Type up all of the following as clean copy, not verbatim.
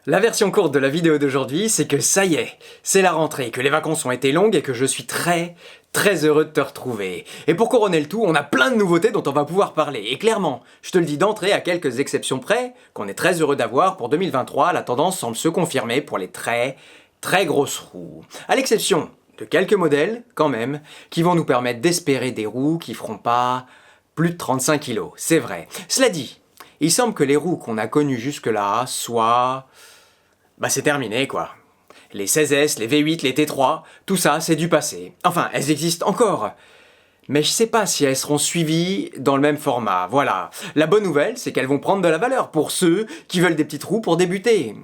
La version courte de la vidéo d'aujourd'hui, c'est que ça y est, c'est la rentrée, que les vacances ont été longues et que je suis très heureux de te retrouver. Et pour couronner le tout, on a plein de nouveautés dont on va pouvoir parler. Et clairement, je te le dis d'entrée à quelques exceptions près, qu'on est très heureux d'avoir pour 2023, la tendance semble se confirmer pour les très grosses roues. À l'exception de quelques modèles, quand même, qui vont nous permettre d'espérer des roues qui feront pas plus de 35 kg, c'est vrai. Cela dit, il semble que les roues qu'on a connues jusque-là soient... c'est terminé quoi. Les 16S, les V8, les T3, tout ça c'est du passé. Enfin, elles existent encore. Mais je sais pas si elles seront suivies dans le même format, voilà. La bonne nouvelle, c'est qu'elles vont prendre de la valeur pour ceux qui veulent des petites roues pour débuter.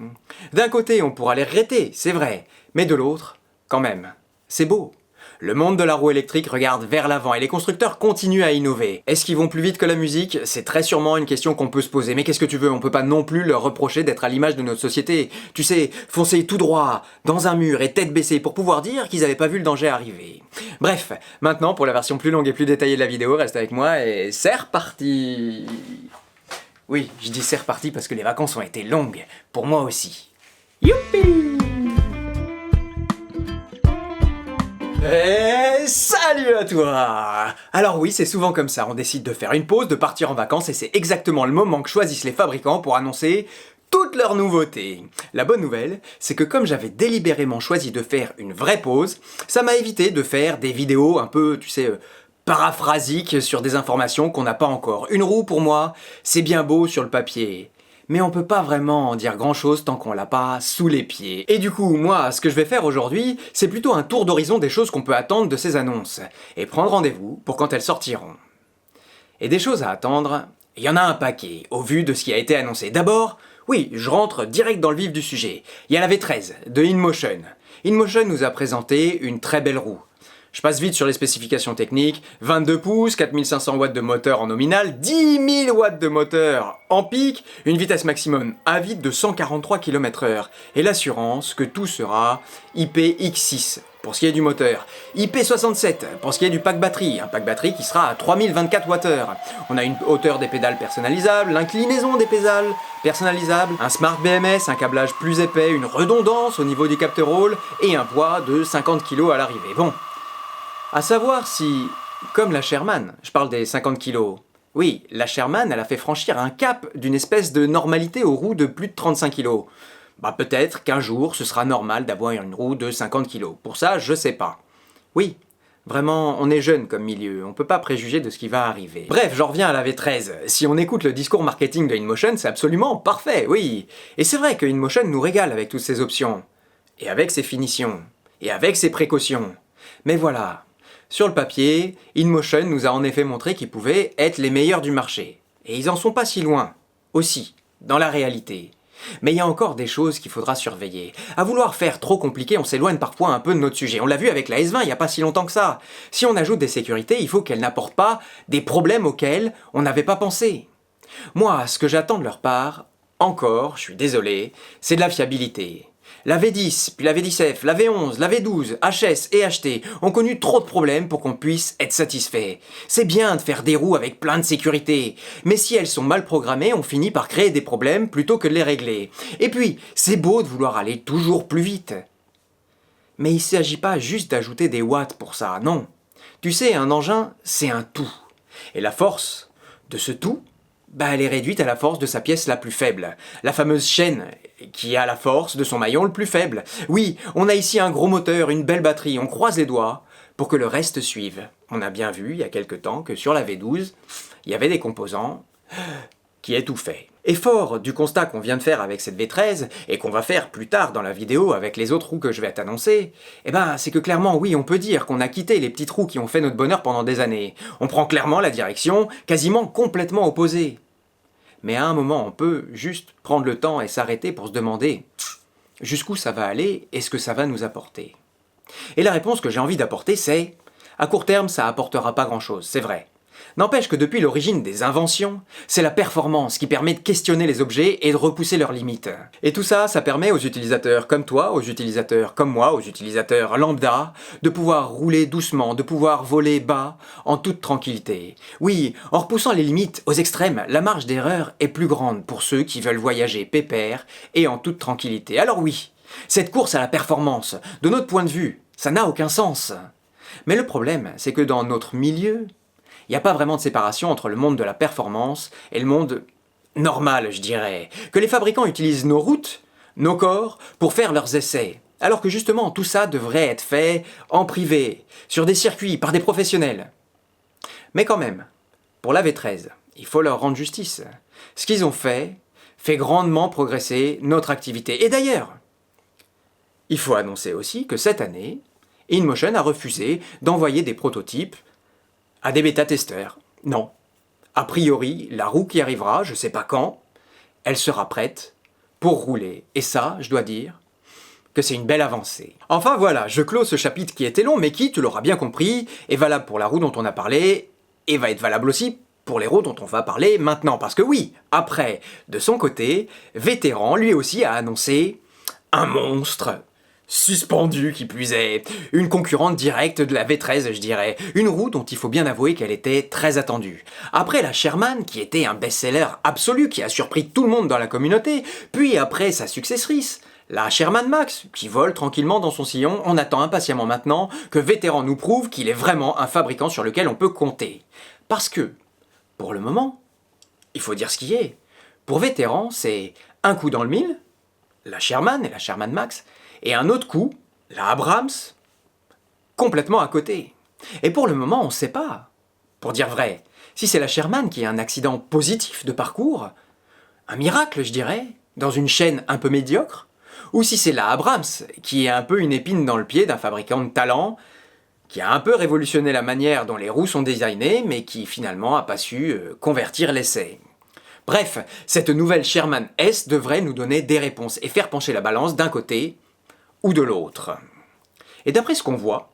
D'un côté, on pourra les regretter, c'est vrai. Mais de l'autre, quand même, c'est beau. Le monde de la roue électrique regarde vers l'avant et les constructeurs continuent à innover. Est-ce qu'ils vont plus vite que la musique? C'est très sûrement une question qu'on peut se poser. Mais qu'est-ce que tu veux? On peut pas non plus leur reprocher d'être à l'image de notre société. Tu sais, foncer tout droit, dans un mur et tête baissée pour pouvoir dire qu'ils avaient pas vu le danger arriver. Bref, maintenant pour la version plus longue et plus détaillée de la vidéo, reste avec moi et c'est reparti. Oui, je dis c'est reparti parce que les vacances ont été longues. Pour moi aussi. Youpi! Et salut à toi! Alors oui, c'est souvent comme ça, on décide de faire une pause, de partir en vacances et c'est exactement le moment que choisissent les fabricants pour annoncer toutes leurs nouveautés. La bonne nouvelle, c'est que comme j'avais délibérément choisi de faire une vraie pause, ça m'a évité de faire des vidéos un peu, tu sais, paraphrasiques sur des informations qu'on n'a pas encore. Une roue pour moi, c'est bien beau sur le papier. Mais on peut pas vraiment en dire grand chose tant qu'on l'a pas sous les pieds. Et du coup, moi, ce que je vais faire aujourd'hui, c'est plutôt un tour d'horizon des choses qu'on peut attendre de ces annonces, et prendre rendez-vous pour quand elles sortiront. Et des choses à attendre, il y en a un paquet, au vu de ce qui a été annoncé. D'abord, oui, je rentre direct dans le vif du sujet. Il y a la V13 de InMotion. InMotion nous a présenté une très belle roue. Je passe vite sur les spécifications techniques, 22 pouces, 4500 watts de moteur en nominal, 10 000 watts de moteur en pic, une vitesse maximum à vide de 143 km/h, et l'assurance que tout sera IPX6 pour ce qui est du moteur, IP67 pour ce qui est du pack batterie, un pack batterie qui sera à 3024 Wh. On a une hauteur des pédales personnalisable, l'inclinaison des pédales personnalisable, un smart BMS, un câblage plus épais, une redondance au niveau du capteur Hall et un poids de 50 kg à l'arrivée. Bon. À savoir si, comme la Sherman, je parle des 50 kg, oui, la Sherman, elle a fait franchir un cap d'une espèce de normalité aux roues de plus de 35 kg. Peut-être qu'un jour, ce sera normal d'avoir une roue de 50 kg. Pour ça, je sais pas. Oui, vraiment, on est jeune comme milieu, on peut pas préjuger de ce qui va arriver. Bref, j'en reviens à la V13. Si on écoute le discours marketing de InMotion, c'est absolument parfait, oui. Et c'est vrai que InMotion nous régale avec toutes ses options. Et avec ses finitions. Et avec ses précautions. Mais voilà. Sur le papier, InMotion nous a en effet montré qu'ils pouvaient être les meilleurs du marché. Et ils en sont pas si loin, aussi, dans la réalité. Mais il y a encore des choses qu'il faudra surveiller. À vouloir faire trop compliqué, on s'éloigne parfois un peu de notre sujet. On l'a vu avec la S20 il n'y a pas si longtemps que ça. Si on ajoute des sécurités, il faut qu'elles n'apportent pas des problèmes auxquels on n'avait pas pensé. Moi, ce que j'attends de leur part, encore, je suis désolé, c'est de la fiabilité. La V10, puis la V10F, la V11, la V12, HS et HT ont connu trop de problèmes pour qu'on puisse être satisfait. C'est bien de faire des roues avec plein de sécurité, mais si elles sont mal programmées, on finit par créer des problèmes plutôt que de les régler. Et puis, c'est beau de vouloir aller toujours plus vite. Mais il ne s'agit pas juste d'ajouter des watts pour ça, non. Tu sais, un engin, c'est un tout. Et la force de ce tout, elle est réduite à la force de sa pièce la plus faible. La fameuse chaîne qui a la force de son maillon le plus faible. Oui, on a ici un gros moteur, une belle batterie, on croise les doigts pour que le reste suive. On a bien vu il y a quelque temps que sur la V12, il y avait des composants qui étouffaient. Et fort du constat qu'on vient de faire avec cette V13, et qu'on va faire plus tard dans la vidéo avec les autres roues que je vais t'annoncer, c'est que clairement, oui, on peut dire qu'on a quitté les petites roues qui ont fait notre bonheur pendant des années. On prend clairement la direction quasiment complètement opposée. Mais à un moment, on peut juste prendre le temps et s'arrêter pour se demander jusqu'où ça va aller et ce que ça va nous apporter. Et la réponse que j'ai envie d'apporter, c'est à court terme, ça apportera pas grand-chose, c'est vrai. N'empêche que depuis l'origine des inventions, c'est la performance qui permet de questionner les objets et de repousser leurs limites. Et tout ça, ça permet aux utilisateurs comme toi, aux utilisateurs comme moi, aux utilisateurs lambda, de pouvoir rouler doucement, de pouvoir voler bas, en toute tranquillité. Oui, en repoussant les limites aux extrêmes, la marge d'erreur est plus grande pour ceux qui veulent voyager pépère et en toute tranquillité. Alors oui, cette course à la performance, de notre point de vue, ça n'a aucun sens. Mais le problème, c'est que dans notre milieu, il n'y a pas vraiment de séparation entre le monde de la performance et le monde normal, je dirais. Que les fabricants utilisent nos routes, nos corps, pour faire leurs essais. Alors que justement, tout ça devrait être fait en privé, sur des circuits, par des professionnels. Mais quand même, pour la V13, il faut leur rendre justice. Ce qu'ils ont fait grandement progresser notre activité. Et d'ailleurs, il faut annoncer aussi que cette année, InMotion a refusé d'envoyer des prototypes à des bêta-testeurs. Non. A priori, la roue qui arrivera, je sais pas quand, elle sera prête pour rouler. Et ça, je dois dire que c'est une belle avancée. Enfin voilà, je clôt ce chapitre qui était long, mais qui, tu l'auras bien compris, est valable pour la roue dont on a parlé, et va être valable aussi pour les roues dont on va parler maintenant. Parce que oui, après, de son côté, Vétéran, lui aussi, a annoncé un monstre suspendu qui plus est, une concurrente directe de la V13 je dirais, une roue dont il faut bien avouer qu'elle était très attendue. Après la Sherman qui était un best-seller absolu qui a surpris tout le monde dans la communauté, puis après sa successrice, la Sherman Max, qui vole tranquillement dans son sillon, on attend impatiemment maintenant que Vétéran nous prouve qu'il est vraiment un fabricant sur lequel on peut compter. Parce que, pour le moment, il faut dire ce qui est, pour Vétéran c'est un coup dans le mille, la Sherman et la Sherman Max, et un autre coup, la Abrams, complètement à côté. Et pour le moment, on ne sait pas, pour dire vrai, si c'est la Sherman qui a un accident positif de parcours, un miracle je dirais, dans une chaîne un peu médiocre, ou si c'est la Abrams qui est un peu une épine dans le pied d'un fabricant de talent, qui a un peu révolutionné la manière dont les roues sont designées, mais qui finalement n'a pas su convertir l'essai. Bref, cette nouvelle Sherman S devrait nous donner des réponses et faire pencher la balance d'un côté ou de l'autre. Et d'après ce qu'on voit,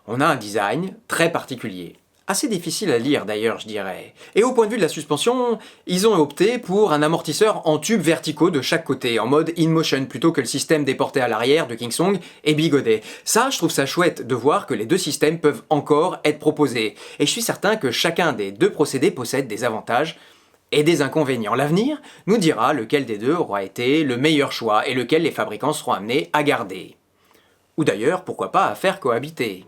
on a un design très particulier. Assez difficile à lire d'ailleurs, je dirais. Et au point de vue de la suspension, ils ont opté pour un amortisseur en tubes verticaux de chaque côté, en mode InMotion, plutôt que le système déporté à l'arrière de Kingsong et Bigodet. Ça, je trouve ça chouette de voir que les deux systèmes peuvent encore être proposés. Et je suis certain que chacun des deux procédés possède des avantages et des inconvénients. L'avenir nous dira lequel des deux aura été le meilleur choix et lequel les fabricants seront amenés à garder. Ou d'ailleurs, pourquoi pas à faire cohabiter.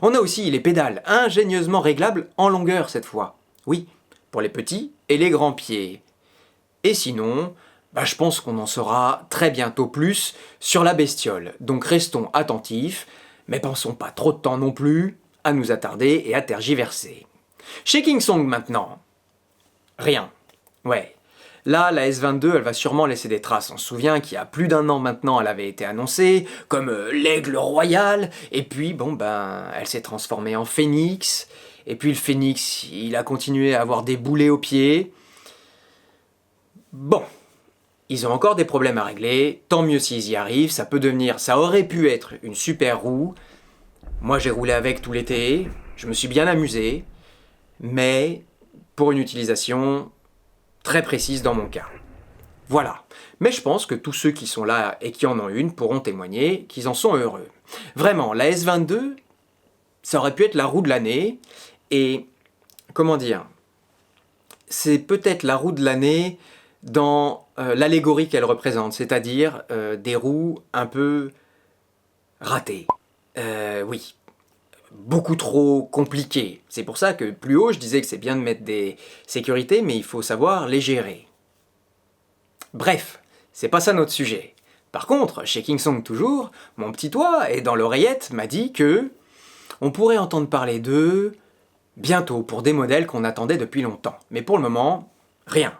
On a aussi les pédales, ingénieusement réglables en longueur cette fois. Oui, pour les petits et les grands pieds. Et sinon, je pense qu'on en saura très bientôt plus sur la bestiole. Donc restons attentifs, mais pensons pas trop de temps non plus à nous attarder et à tergiverser. Chez Kingsong maintenant, rien. Ouais. Là, la S22, elle va sûrement laisser des traces. On se souvient qu'il y a plus d'un an maintenant, elle avait été annoncée comme l'aigle royal. Et puis, elle s'est transformée en phénix. Et puis le phénix, il a continué à avoir des boulets aux pieds. Bon, ils ont encore des problèmes à régler. Tant mieux s'ils y arrivent. Ça aurait pu être une super roue. Moi, j'ai roulé avec tout l'été. Je me suis bien amusé. Mais pour une utilisation très précise dans mon cas. Voilà. Mais je pense que tous ceux qui sont là et qui en ont une pourront témoigner qu'ils en sont heureux. Vraiment, la S22, ça aurait pu être la roue de l'année. Et, comment dire, c'est peut-être la roue de l'année dans l'allégorie qu'elle représente, c'est-à-dire des roues un peu ratées. Oui. Beaucoup trop compliqué. C'est pour ça que plus haut, je disais que c'est bien de mettre des sécurités, mais il faut savoir les gérer. Bref, c'est pas ça notre sujet. Par contre, chez Kingsong toujours, mon petit doigt et dans l'oreillette m'a dit que on pourrait entendre parler d'eux bientôt pour des modèles qu'on attendait depuis longtemps. Mais pour le moment, rien.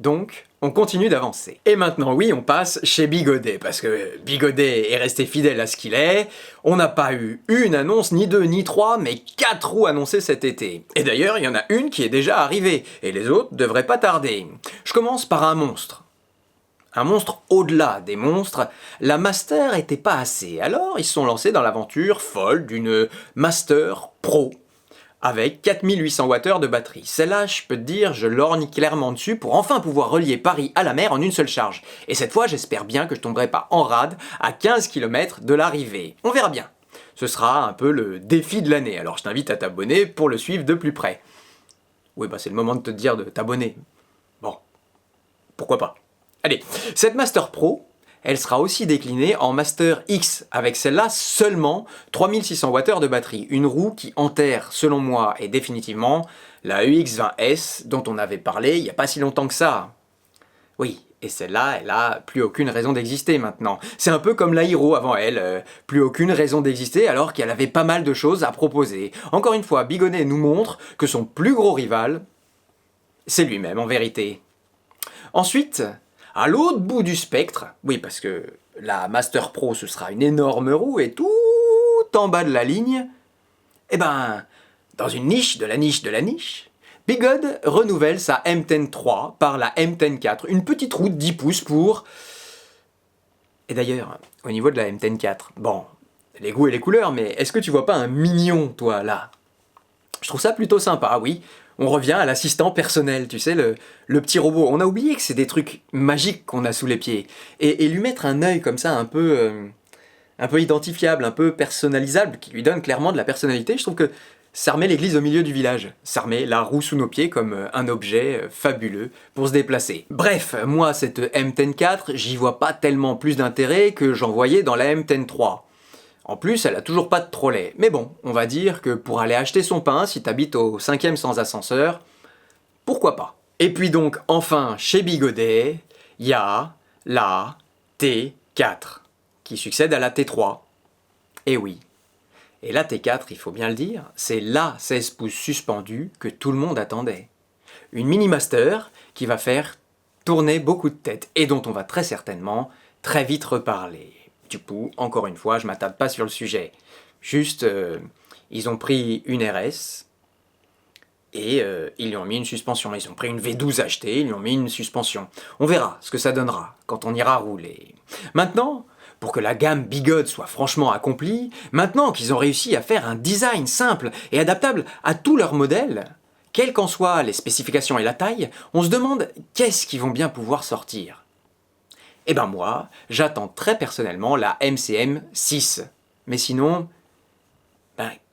Donc, on continue d'avancer. Et maintenant, oui, on passe chez Bigodet, parce que Bigodet est resté fidèle à ce qu'il est. On n'a pas eu une annonce, ni deux, ni trois, mais 4 roues annoncées cet été. Et d'ailleurs, il y en a une qui est déjà arrivée, et les autres devraient pas tarder. Je commence par un monstre. Un monstre au-delà des monstres. La Master était pas assez, alors ils se sont lancés dans l'aventure folle d'une Master Pro. avec 4800 Wh de batterie. Celle-là, je peux te dire, je lorgne clairement dessus pour enfin pouvoir relier Paris à la mer en une seule charge. Et cette fois, j'espère bien que je tomberai pas en rade à 15 km de l'arrivée. On verra bien. Ce sera un peu le défi de l'année, alors je t'invite à t'abonner pour le suivre de plus près. Oui, bah c'est le moment de te dire de t'abonner. Bon, pourquoi pas. Allez, cette Master Pro, elle sera aussi déclinée en Master X, avec celle-là seulement 3600 Wh de batterie. Une roue qui enterre, selon moi, et définitivement, la EX20S dont on avait parlé il n'y a pas si longtemps que ça. Oui, et celle-là, elle a plus aucune raison d'exister maintenant. C'est un peu comme l'Airo avant elle, plus aucune raison d'exister alors qu'elle avait pas mal de choses à proposer. Encore une fois, Bigonet nous montre que son plus gros rival, c'est lui-même en vérité. Ensuite, à l'autre bout du spectre, oui parce que la Master Pro ce sera une énorme roue et tout en bas de la ligne, eh ben, dans une niche de la niche de la niche, Bigod renouvelle sa M10 III par la M10 IV, une petite roue de 10 pouces pour... Et d'ailleurs, au niveau de la M10 IV, bon, les goûts et les couleurs, mais est-ce que tu vois pas un mignon, toi, là? Je trouve ça plutôt sympa, oui. On revient à l'assistant personnel, tu sais, le petit robot. On a oublié que c'est des trucs magiques qu'on a sous les pieds. Et lui mettre un œil comme ça, un peu identifiable, un peu personnalisable, qui lui donne clairement de la personnalité, je trouve que ça remet l'église au milieu du village. Ça remet la roue sous nos pieds comme un objet fabuleux pour se déplacer. Bref, moi, cette M10 IV, j'y vois pas tellement plus d'intérêt que j'en voyais dans la M10 III. En plus, elle a toujours pas de trolley. Mais bon, on va dire que pour aller acheter son pain, si t'habites au 5e sans ascenseur, pourquoi pas. Et puis donc, enfin, chez Bigodet, il y a la T4, qui succède à la T3. Et oui. Et la T4, il faut bien le dire, c'est la 16 pouces suspendue que tout le monde attendait. Une mini-master qui va faire tourner beaucoup de têtes et dont on va très certainement très vite reparler. Du coup, encore une fois, je m'attarde pas sur le sujet. Juste, ils ont pris une RS et ils lui ont mis une suspension. Ils ont pris une V12 achetée, ils lui ont mis une suspension. On verra ce que ça donnera quand on ira rouler. Maintenant, pour que la gamme Bigod soit franchement accomplie, maintenant qu'ils ont réussi à faire un design simple et adaptable à tous leurs modèles, quelles qu'en soient les spécifications et la taille, on se demande qu'est-ce qu'ils vont bien pouvoir sortir. Eh ben moi, j'attends très personnellement la MCM 6. Mais sinon,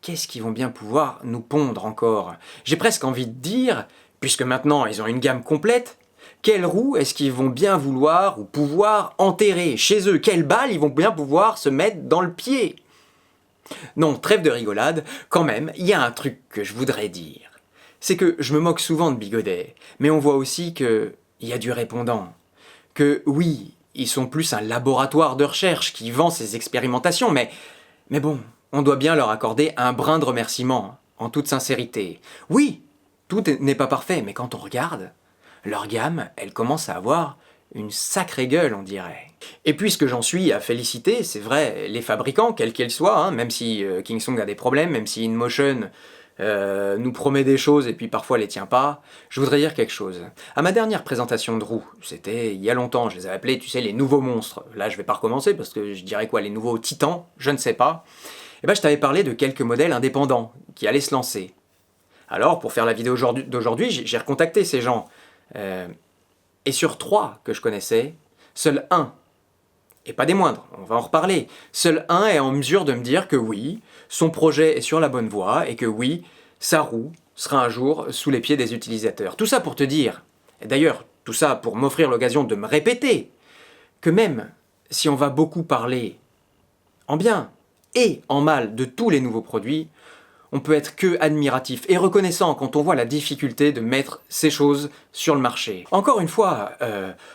qu'est-ce qu'ils vont bien pouvoir nous pondre encore? J'ai presque envie de dire, puisque maintenant ils ont une gamme complète, quelle roue est-ce qu'ils vont bien vouloir ou pouvoir enterrer chez eux? Quelle balle ils vont bien pouvoir se mettre dans le pied? Non, trêve de rigolade, quand même, il y a un truc que je voudrais dire. C'est que je me moque souvent de Bigodet, mais on voit aussi qu'il y a du répondant. Que oui, ils sont plus un laboratoire de recherche qui vend ses expérimentations, mais bon, on doit bien leur accorder un brin de remerciement, en toute sincérité. Oui, tout n'est pas parfait, mais quand on regarde, leur gamme, elle commence à avoir une sacrée gueule, on dirait. Et puisque j'en suis à féliciter, c'est vrai, les fabricants, quels qu'ils soient, hein, même si Kingsong a des problèmes, même si InMotion nous promet des choses et puis parfois les tient pas, je voudrais dire quelque chose. À ma dernière présentation de roues, c'était il y a longtemps, je les avais appelés, tu sais, les nouveaux monstres. Là, je vais pas recommencer parce que je dirais quoi, les nouveaux titans, je ne sais pas. Et ben, je t'avais parlé de quelques modèles indépendants qui allaient se lancer. Alors, pour faire la vidéo d'aujourd'hui, j'ai recontacté ces gens. Et sur 3 que je connaissais, seul un, et pas des moindres, on va en reparler, seul un est en mesure de me dire que oui, son projet est sur la bonne voie et que oui, sa roue sera un jour sous les pieds des utilisateurs. Tout ça pour te dire, et d'ailleurs, tout ça pour m'offrir l'occasion de me répéter, que même si on va beaucoup parler en bien et en mal de tous les nouveaux produits, on peut être que admiratif et reconnaissant quand on voit la difficulté de mettre ces choses sur le marché. Encore une fois,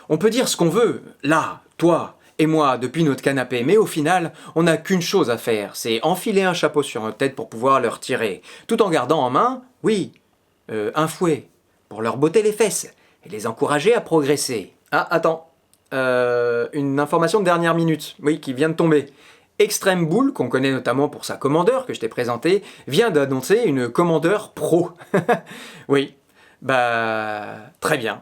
on peut dire ce qu'on veut, là, toi et moi, depuis notre canapé, mais au final, on n'a qu'une chose à faire, c'est enfiler un chapeau sur notre tête pour pouvoir le retirer, tout en gardant en main, oui, un fouet, pour leur botter les fesses et les encourager à progresser. Ah, attends, une information de dernière minute, oui, qui vient de tomber. Extreme Bull, qu'on connaît notamment pour sa Commander que je t'ai présentée, vient d'annoncer une Commander Pro. Oui, bah très bien.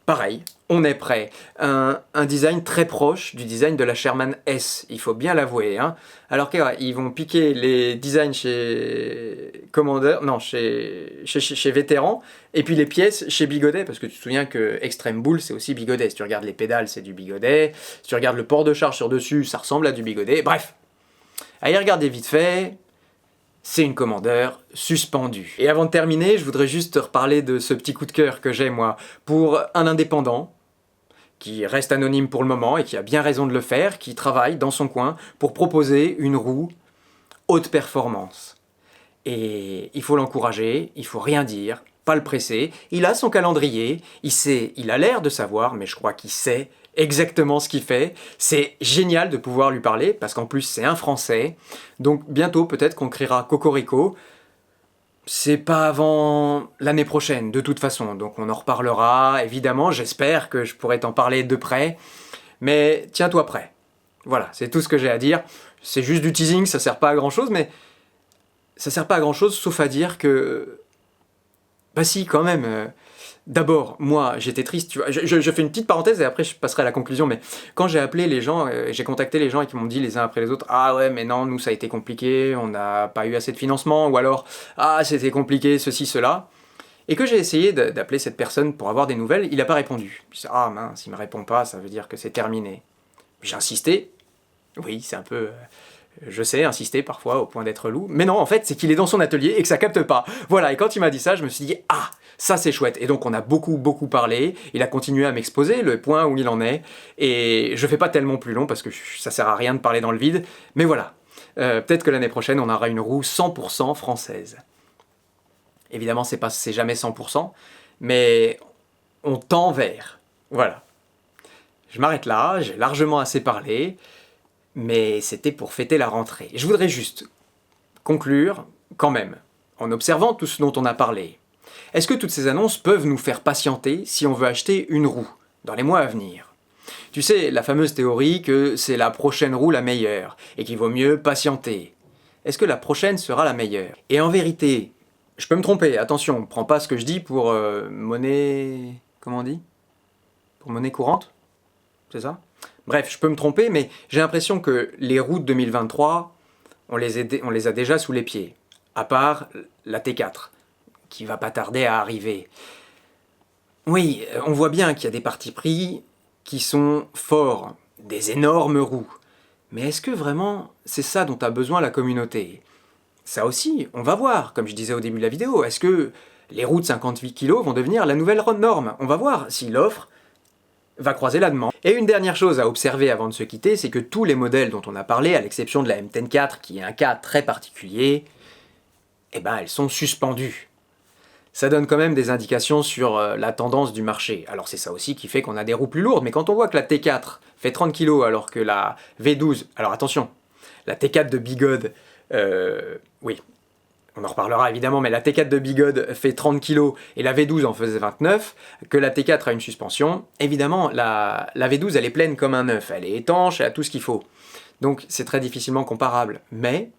pareil, on est prêt. Un design très proche du design de la Sherman S, il faut bien l'avouer. Hein. Alors qu'ils vont piquer les designs chez Commander, non, chez Vétéran, et puis les pièces chez Bigodet, parce que tu te souviens que Extreme Bull, c'est aussi Bigodet. Si tu regardes les pédales, c'est du Bigodet. Si tu regardes le port de charge sur dessus, ça ressemble à du Bigodet. Bref, allez regarder vite fait. C'est une Commander suspendue. Et avant de terminer, je voudrais juste te reparler de ce petit coup de cœur que j'ai, moi, pour un indépendant, qui reste anonyme pour le moment et qui a bien raison de le faire, qui travaille dans son coin pour proposer une roue haute performance. Et il faut l'encourager, il faut rien dire, pas le presser. Il a son calendrier, il a l'air de savoir, mais je crois qu'il sait exactement ce qu'il fait. C'est génial de pouvoir lui parler, parce qu'en plus c'est un Français. Donc bientôt peut-être qu'on criera Cocorico. C'est pas avant l'année prochaine, de toute façon, donc on en reparlera, évidemment, j'espère que je pourrai t'en parler de près, mais tiens-toi prêt. Voilà, c'est tout ce que j'ai à dire, c'est juste du teasing, ça sert pas à grand-chose, mais ça sert pas à grand-chose, sauf à dire que... Bah si, quand même, d'abord, moi, j'étais triste, tu vois, je fais une petite parenthèse et après je passerai à la conclusion, mais quand j'ai appelé les gens, j'ai contacté les gens et qui m'ont dit les uns après les autres « Ah ouais, mais non, nous ça a été compliqué, on n'a pas eu assez de financement » ou alors « Ah, c'était compliqué, ceci, cela ». Et que j'ai essayé d'appeler cette personne pour avoir des nouvelles, il n'a pas répondu. Puis, ah mince, il ne me répond pas, ça veut dire que c'est terminé. J'ai insisté, oui, c'est un peu... Je sais, insister parfois au point d'être loup, mais non, en fait, c'est qu'il est dans son atelier et que ça capte pas. Voilà, et quand il m'a dit ça, je me suis dit « Ah, ça c'est chouette !» Et donc on a beaucoup parlé, il a continué à m'exposer le point où il en est, et je fais pas tellement plus long parce que ça sert à rien de parler dans le vide, mais voilà. Peut-être que l'année prochaine, on aura une roue 100% française. Évidemment, c'est jamais 100%, mais on tend vers. Voilà. Je m'arrête là, j'ai largement assez parlé, mais c'était pour fêter la rentrée. Je voudrais juste conclure, quand même, en observant tout ce dont on a parlé. Est-ce que toutes ces annonces peuvent nous faire patienter si on veut acheter une roue, dans les mois à venir? Tu sais, la fameuse théorie que c'est la prochaine roue la meilleure, et qu'il vaut mieux patienter. Est-ce que la prochaine sera la meilleure? Et en vérité, je peux me tromper, attention, prends pas ce que je dis pour monnaie... Comment on dit? Pour monnaie courante? C'est ça? Bref, je peux me tromper, mais j'ai l'impression que les roues de 2023, on les a déjà sous les pieds. À part la T4, qui va pas tarder à arriver. Oui, on voit bien qu'il y a des partis pris qui sont forts, des énormes roues. Mais est-ce que vraiment c'est ça dont a besoin la communauté? Ça aussi, on va voir, comme je disais au début de la vidéo. Est-ce que les roues de 58 kg vont devenir la nouvelle norme? On va voir si l'offre va croiser la demande. Et une dernière chose à observer avant de se quitter, c'est que tous les modèles dont on a parlé, à l'exception de la M10 IV, qui est un cas très particulier, eh ben elles sont suspendues. Ça donne quand même des indications sur la tendance du marché. Alors c'est ça aussi qui fait qu'on a des roues plus lourdes, mais quand on voit que la T4 fait 30 kg alors que la V12... Alors attention, la T4 de Bigode, oui, on en reparlera évidemment, mais la T4 de Bigode fait 30 kg et la V12 en faisait 29, que la T4 a une suspension, évidemment la V12 elle est pleine comme un œuf, elle est étanche, elle a tout ce qu'il faut. Donc c'est très difficilement comparable, mais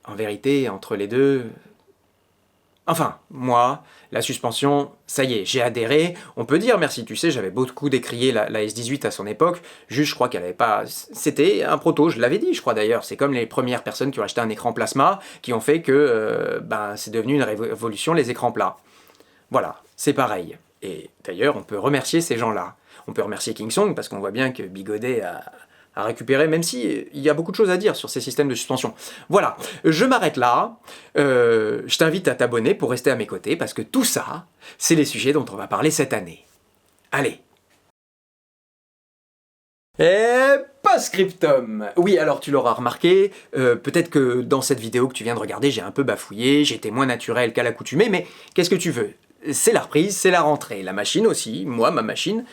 en vérité entre les deux... Enfin, moi, la suspension, ça y est, j'ai adhéré, on peut dire merci, tu sais, j'avais beaucoup décrié la S18 à son époque, juste je crois qu'elle avait pas... C'était un proto, je l'avais dit je crois d'ailleurs, c'est comme les premières personnes qui ont acheté un écran plasma, qui ont fait que c'est devenu une révolution les écrans plats. Voilà, c'est pareil. Et d'ailleurs, on peut remercier ces gens-là. On peut remercier Kingsong, parce qu'on voit bien que Bigodet a récupéré, même si il y a beaucoup de choses à dire sur ces systèmes de suspension. Voilà, je m'arrête là, je t'invite à t'abonner pour rester à mes côtés, parce que tout ça, c'est les sujets dont on va parler cette année. Allez. Et post-scriptum. Oui, alors tu l'auras remarqué, peut-être que dans cette vidéo que tu viens de regarder, j'ai un peu bafouillé, j'étais moins naturel qu'à l'accoutumée, mais qu'est-ce que tu veux? C'est la reprise, c'est la rentrée. La machine aussi, moi, ma machine,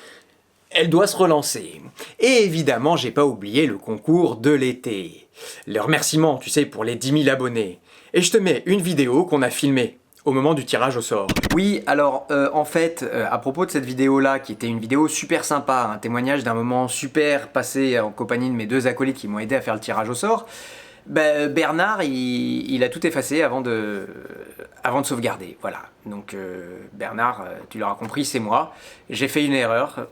elle doit se relancer. Et évidemment, j'ai pas oublié le concours de l'été. Le remerciement, tu sais, pour les 10 000 abonnés. Et je te mets une vidéo qu'on a filmée au moment du tirage au sort. Oui, alors en fait, à propos de cette vidéo-là, qui était une vidéo super sympa, un témoignage d'un moment super passé en compagnie de mes deux acolytes qui m'ont aidé à faire le tirage au sort, Bernard, il a tout effacé avant de sauvegarder. Voilà. Donc Bernard, tu l'auras compris, c'est moi. J'ai fait une erreur.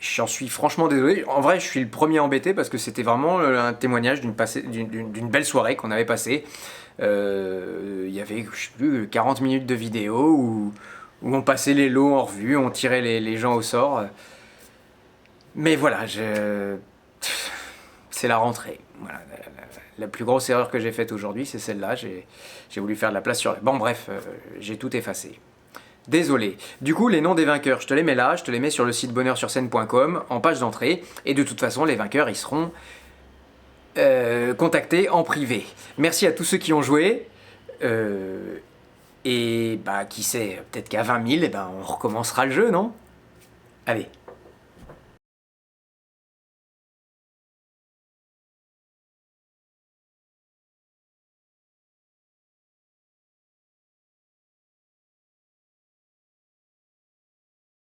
J'en suis franchement désolé. En vrai, je suis le premier embêté parce que c'était vraiment un témoignage d'une belle soirée qu'on avait passée. Il y avait, je sais plus, 40 minutes de vidéo où on passait les lots en revue, on tirait les gens au sort. Mais voilà, c'est la rentrée. Voilà, la plus grosse erreur que j'ai faite aujourd'hui, c'est celle-là. J'ai voulu faire de la place sur... Bon bref, j'ai tout effacé. Désolé. Du coup, les noms des vainqueurs, je te les mets là, je te les mets sur le site bonheursurscène.com en page d'entrée. Et de toute façon, les vainqueurs, ils seront contactés en privé. Merci à tous ceux qui ont joué. Et bah, qui sait, peut-être qu'à 20 000, eh ben, on recommencera le jeu, non? Allez.